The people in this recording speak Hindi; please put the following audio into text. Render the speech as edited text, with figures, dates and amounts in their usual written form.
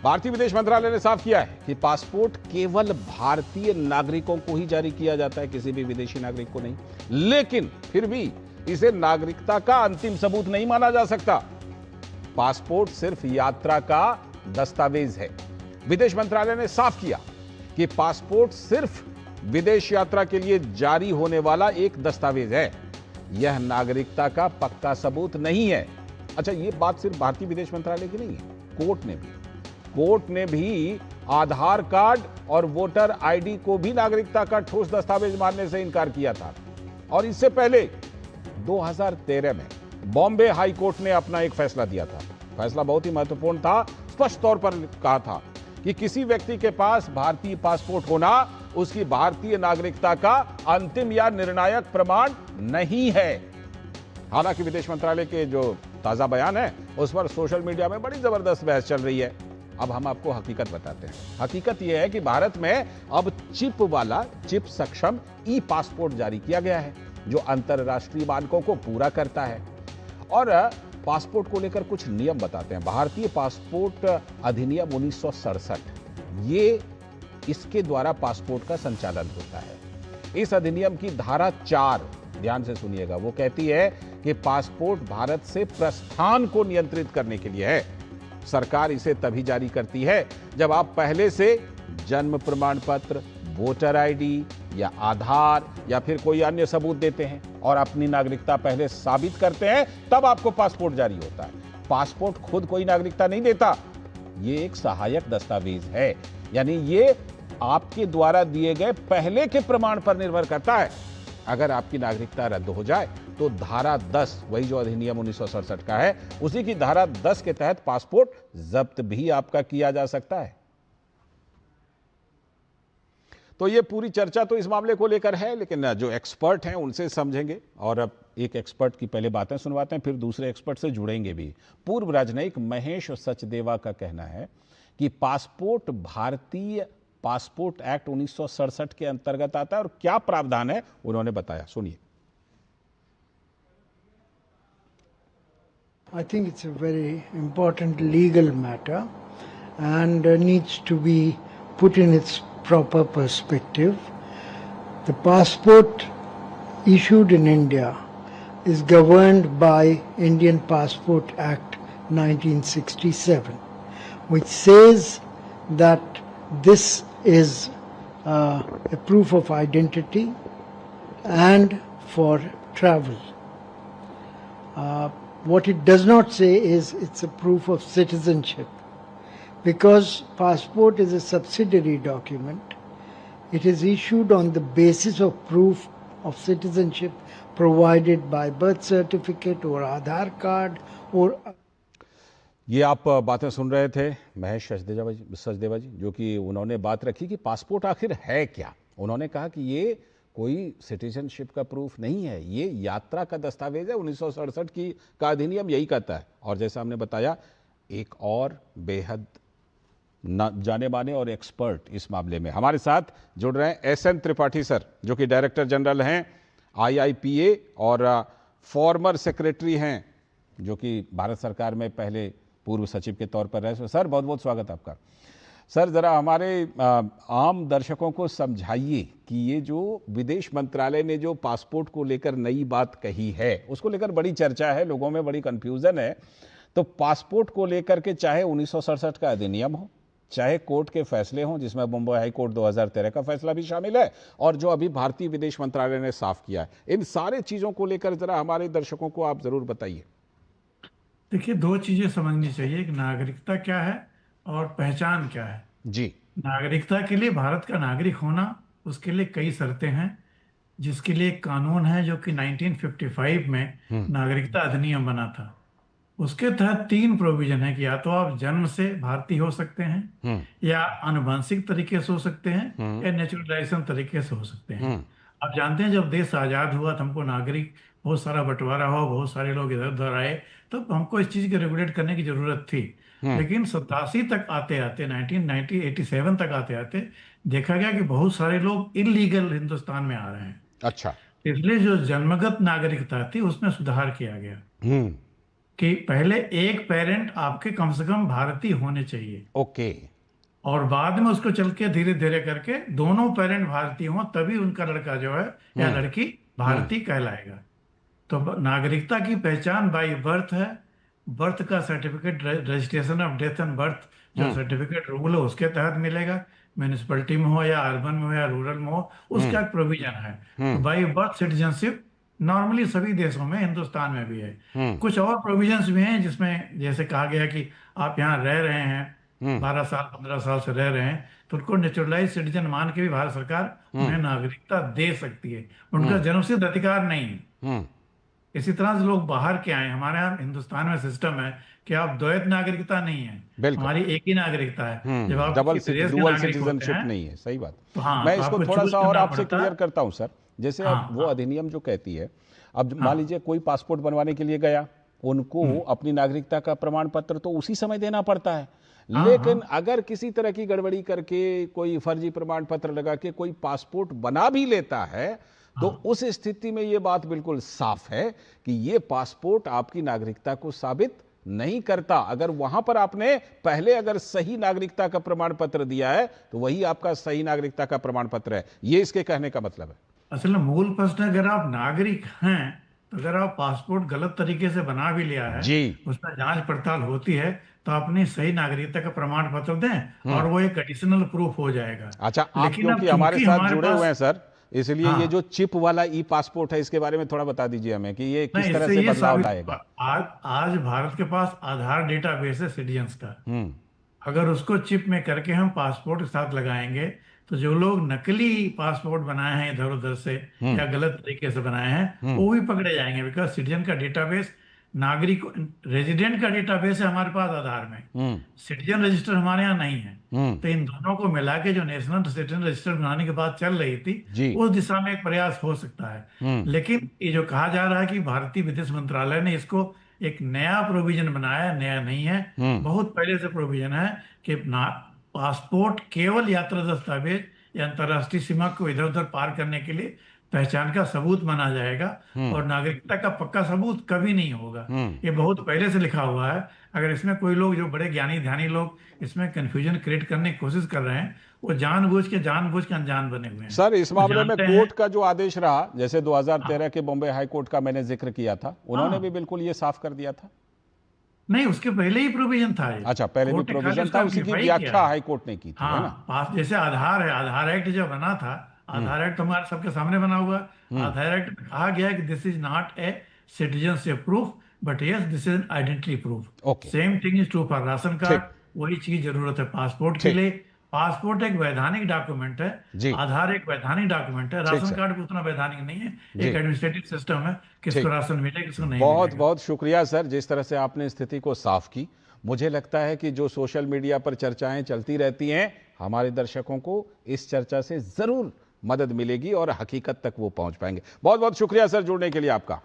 भारतीय विदेश मंत्रालय ने साफ किया है कि पासपोर्ट केवल भारतीय नागरिकों को ही जारी किया जाता है, किसी भी विदेशी नागरिक को नहीं। लेकिन फिर भी इसे नागरिकता का अंतिम सबूत नहीं माना जा सकता। पासपोर्ट सिर्फ यात्रा का दस्तावेज है। विदेश मंत्रालय ने साफ किया कि पासपोर्ट सिर्फ विदेश यात्रा के लिए जारी होने वाला एक दस्तावेज है, यह नागरिकता का पक्का सबूत नहीं है। अच्छा, यह बात सिर्फ भारतीय विदेश मंत्रालय की नहीं है, कोर्ट ने भी आधार कार्ड और वोटर आईडी को भी नागरिकता का ठोस दस्तावेज मानने से इनकार किया था। और इससे पहले 2013 में बॉम्बे हाई कोर्ट ने अपना एक फैसला दिया था। फैसला बहुत ही महत्वपूर्ण था। स्पष्ट तौर पर कहा था कि किसी व्यक्ति के पास भारतीय पासपोर्ट होना उसकी भारतीय नागरिकता का अंतिम या निर्णायक प्रमाण नहीं है। हालांकि विदेश मंत्रालय के जो ताजा बयान है उस पर सोशल मीडिया में बड़ी जबरदस्त बहस चल रही है। अब हम आपको हकीकत बताते हैं। हकीकत यह है कि भारत में अब चिप सक्षम ई पासपोर्ट जारी किया गया है, जो अंतरराष्ट्रीय मानकों को पूरा करता है। और पासपोर्ट को लेकर कुछ नियम बताते हैं। भारतीय पासपोर्ट अधिनियम 1967, ये इसके द्वारा पासपोर्ट का संचालन होता है। इस अधिनियम की धारा 4, ध्यान से सुनिएगा, वो कहती है कि पासपोर्ट भारत से प्रस्थान को नियंत्रित करने के लिए है। सरकार इसे तभी जारी करती है जब आप पहले से जन्म प्रमाण पत्र, वोटर आईडी या आधार या फिर कोई अन्य सबूत देते हैं और अपनी नागरिकता पहले साबित करते हैं, तब आपको पासपोर्ट जारी होता है। पासपोर्ट खुद कोई नागरिकता नहीं देता, ये एक सहायक दस्तावेज है, यानी ये आपके द्वारा दिए गए पहले के प्रमाण पर निर्भर करता है। अगर आपकी नागरिकता रद्द हो जाए तो धारा 10, वही जो अधिनियम 1967 का है, उसी की धारा 10 के तहत पासपोर्ट जब्त भी आपका किया जा सकता है। तो ये पूरी चर्चा तो इस मामले को लेकर है, लेकिन जो एक्सपर्ट हैं उनसे समझेंगे। और अब एक एक्सपर्ट की पहले बातें सुनवाते हैं, फिर दूसरे एक्सपर्ट से जुड़ेंगे भी। पूर्व राजनयिक महेश सचदेवा का कहना है कि पासपोर्ट भारतीय पासपोर्ट एक्ट 1967 के अंतर्गत आता है और क्या प्रावधान है उन्होंने बताया, सुनिए। I think it's a very important legal matter and needs to be put in its proper perspective. The passport issued in India is governed by Indian Passport Act 1967, which says that this is a proof of identity and for travel. What it does not say is it's a proof of citizenship, because passport is a subsidiary document. It is issued on the basis of proof of citizenship provided by birth certificate or Aadhaar card or ये आप बातें सुन रहे थे महेश सचदेवा जी, जो कि उन्होंने बात रखी कि पासपोर्ट आखिर है क्या। उन्होंने कहा कि ये कोई सिटीजनशिप का प्रूफ नहीं है, ये यात्रा का दस्तावेज है। 1967 की का अधिनियम यही कहता है। और जैसा हमने बताया, एक और बेहद जाने माने और एक्सपर्ट इस मामले में हमारे साथ जुड़ रहे हैं SN त्रिपाठी सर, जो कि डायरेक्टर जनरल हैं IIPA और फॉर्मर सेक्रेटरी हैं, जो कि भारत सरकार में पहले पूर्व सचिव के तौर पर रहे। सर, बहुत बहुत स्वागत आपका। सर, जरा हमारे आम दर्शकों को समझाइए कि ये जो विदेश मंत्रालय ने जो पासपोर्ट को लेकर नई बात कही है, उसको लेकर बड़ी चर्चा है, लोगों में बड़ी कंफ्यूजन है। तो पासपोर्ट को लेकर के चाहे 1967 का अधिनियम हो, चाहे कोर्ट के फैसले हों, जिसमें मुंबई हाई कोर्ट 2013 का फैसला भी शामिल है, और जो अभी भारतीय विदेश मंत्रालय ने साफ किया है, इन सारे चीजों को लेकर जरा हमारे दर्शकों को आप जरूर बताइए। देखिए, दो चीजें समझनी चाहिए कि नागरिकता क्या है और पहचान क्या है। जी। नागरिकता के लिए भारत का नागरिक होना, उसके लिए कई शर्तें हैं, जिसके लिए एक कानून है जो कि 1955 में नागरिकता अधिनियम बना था। उसके तहत 3 प्रोविजन है कि या तो आप जन्म से भारतीय हो सकते हैं, या आनुवंशिक तरीके से हो सकते हैं, या नेचुरलाइजेशन तरीके से हो सकते हैं। आप जानते हैं, जब देश आजाद हुआ तो हमको नागरिक बहुत सारा बंटवारा हुआ, बहुत सारे लोग इधर उधर आए, तो हमको इस चीज को रेगुलेट करने की जरूरत थी। लेकिन 87 तक आते आते 1987 तक आते आते देखा गया कि बहुत सारे लोग इलीगल हिंदुस्तान में आ रहे हैं। अच्छा। इसलिए जो जन्मगत नागरिकता थी उसमें सुधार किया गया। कि पहले एक पेरेंट आपके कम से कम भारतीय होने चाहिए, ओके। और बाद में उसको चल के धीरे धीरे करके दोनों पेरेंट भारतीय हों, तभी उनका लड़का जो है या लड़की भारतीय कहलाएगा। तो नागरिकता की पहचान बाय बर्थ है। बर्थ का certificate, registration of death and birth जो सर्टिफिकेट रूल है उसके तहत मिलेगा, म्यूनिसिपैलिटी में हो या अर्बन में हो या रूरल में हो, उसका एक प्रोविजन है। तो बाय बर्थ सिटीजनशिप नॉर्मली सभी देशों में, हिंदुस्तान में भी है। कुछ और प्रोविजंस भी हैं जिसमें जैसे कहा गया कि आप यहाँ रह रहे हैं 12 साल 15 साल से रह रहे हैं, तो उनको नेचुरलाइज सिटीजन मान के भी भारत सरकार उन्हें नागरिकता दे सकती है। उनका जन्मसिद्ध अधिकार नहीं है। इसी तरह से लोग बाहर के आए, हमारे यहाँ हिंदुस्तान में सिस्टम है कि आप द्वैत नागरिकता नहीं है, बिल्कुल। हमारी एक ही नागरिकता है। जब आप डबल किसी देश के डुअल नागरिक होते सिटीजनशिप हैं नहीं है, सही बात। तो हाँ, मैं तो इसको आपको थोड़ा चूज सा और करना आपसे पड़ता क्लियर है। करता हूं सर। जैसे अब वो अधिनियम जो कहती है, अब मान लीजिए कोई पासपोर्ट बनवाने के लिए गया, उनको अपनी नागरिकता का प्रमाण पत्र तो उसी समय देना पड़ता है, लेकिन अगर किसी तरह की गड़बड़ी करके कोई फर्जी प्रमाण पत्र लगा के कोई पासपोर्ट बना भी लेता है, तो उस स्थिति में ये बात बिल्कुल साफ है कि ये पासपोर्ट आपकी नागरिकता को साबित नहीं करता। अगर वहां पर आपने पहले अगर सही नागरिकता का प्रमाण पत्र दिया है तो वही आपका सही नागरिकता का प्रमाण पत्र है, ये इसके कहने का मतलब है। असल में मूल प्रश्न है, अगर आप नागरिक हैं तो अगर आप पासपोर्ट गलत तरीके से बना भी लिया है, जी। उसमें जांच पड़ताल होती है, तो अपनी सही नागरिकता का प्रमाण पत्र दें और वो एक एडिशनल प्रूफ हो जाएगा। अच्छा, आप लेकिन अब क्योंकि हमारे चूंकि साथ हमारे जुड़े हुए हैं पास, सर, इसलिए ये हाँ, जो चिप वाला ई पासपोर्ट है इसके बारे में थोड़ा बता दीजिए हमें कि ये किस नहीं, तरह इससे से ये बदलाव साबित, लाएगा। आज भारत के पास आधार डेटाबेस है सिटीजन्स का। अगर उसको चिप में करके हम पासपोर्ट के साथ लगाएंगे, तो जो लोग नकली पासपोर्ट बनाए हैं इधर उधर से या गलत तरीके से बनाए हैं, वो भी पकड़े जाएंगे। बिकॉज सिटीजन का डेटाबेस, नागरिक रेजिडेंट का डेटाबेस है हमारे पास आधार में, सिटीजन रजिस्टर हमारे यहाँ नहीं है। तो इन दोनों को मिला के जो नेशनल सिटीजन रजिस्टर बनाने की बात चल रही थी, उस दिशा में एक प्रयास हो सकता है। लेकिन ये जो कहा जा रहा है कि भारतीय विदेश मंत्रालय ने इसको एक नया प्रोविजन बनाया, नया नहीं है, बहुत पहले से प्रोविजन है कि पासपोर्ट केवल यात्रा दस्तावेज या अंतर्राष्ट्रीय सीमा को इधर उधर पार करने के लिए पहचान का सबूत माना जाएगा, और नागरिकता का पक्का सबूत कभी नहीं होगा। ये बहुत पहले से लिखा हुआ है। अगर इसमें कोई लोग जो बड़े ज्ञानी ध्यानी लोग इसमें कंफ्यूजन क्रिएट करने की कोशिश कर रहे हैं, वो जानबूझ के अनजान बने हुए हैं। सर, इस वो मामले में जानते हैं। कोर्ट का जो आदेश रहा, जैसे 2013 के बॉम्बे हाई कोर्ट का मैंने जिक्र किया था, उन्होंने भी बिल्कुल ये साफ कर दिया था। नहीं, उसके पहले ही प्रोविजन था ये। अच्छा, पहले भी कोर्ट ने खाली प्रोविजन उसका था, उसी की amplify व्याख्या किया। हाई कोर्ट ने की थी, है ना? हाँ, पास जैसे आधार है, आधार एक्ट जो बना था, आधार एक्ट हमारे सबके सामने बना हुआ। आधार एक्ट में कहा गया कि this is not a citizenship proof, but yes this is an identity proof. Okay. Same thing is true for ration card. वही चीज जरूरत है पासपोर्ट के लिए। पासपोर्ट एक वैधानिक डॉक्यूमेंट है, आधार एक वैधानिक डॉक्यूमेंट है, राशन कार्ड भी उतना वैधानिक नहीं है, एक एडमिनिस्ट्रेटिव सिस्टम है, किसको राशन मिले किसको नहीं बहुत मिलेगा। बहुत शुक्रिया सर, जिस तरह से आपने स्थिति को साफ की। मुझे लगता है कि जो सोशल मीडिया पर चर्चाएं चलती रहती हैं, हमारे दर्शकों को इस चर्चा से जरूर मदद मिलेगी और हकीकत तक वो पहुंच पाएंगे। बहुत बहुत शुक्रिया सर जुड़ने के लिए आपका।